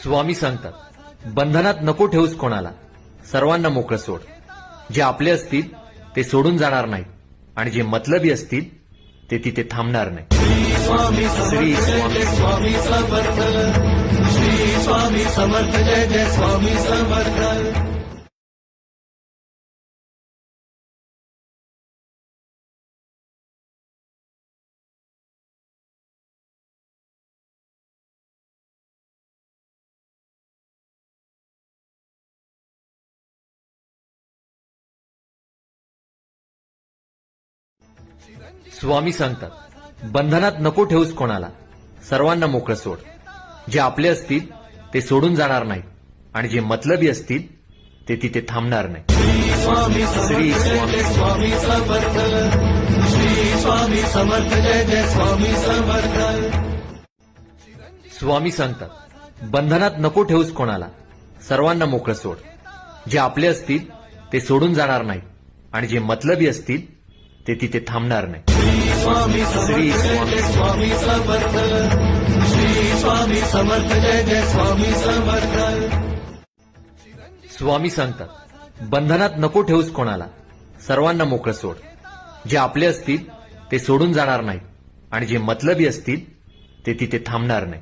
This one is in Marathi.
स्वामी सांगतात, बंधनात नको ठेवूस कोणाला, सर्वांना मोकळं सोड. जे आपले असतील ते सोडून जाणार नाहीत आणि जे मतलबी असतील ते तिथे थांबणार नाही. श्री स्वामी समर्थ. श्री स्वामी समर्थ. जय जय स्वामी समर्थ. स्वामी सांगतात, बंधनात नको ठेवूस कोणाला, सर्वांना मोकळं सोड. जे आपले असतील ते सोडून जाणार नाहीत आणि जे मतलबी असतील ते तिथे थांबणार नाही. श्री स्वामी समर्थ. श्री स्वामी समर्थ. जय जय स्वामी समर्थ. स्वामी सांगतात, बंधनात नको ठेवूस कोणाला, सर्वांना मोकळं सोड. जे आपले असतील ते सोडून जाणार नाहीत आणि जे मतलबी असतील ते तिथे थांबणार नाही. श्री स्वामी समर्थ. श्री स्वामी समर्थ. जय जय स्वामी समर्थ. स्वामी सांगतात, बंधनात नको ठेवूस कोणाला, सर्वांना मोकळं सोड. जे आपले असतील ते सोडून जाणार नाहीत आणि जे मतलबी असतील ते तिथे थांबणार नाही.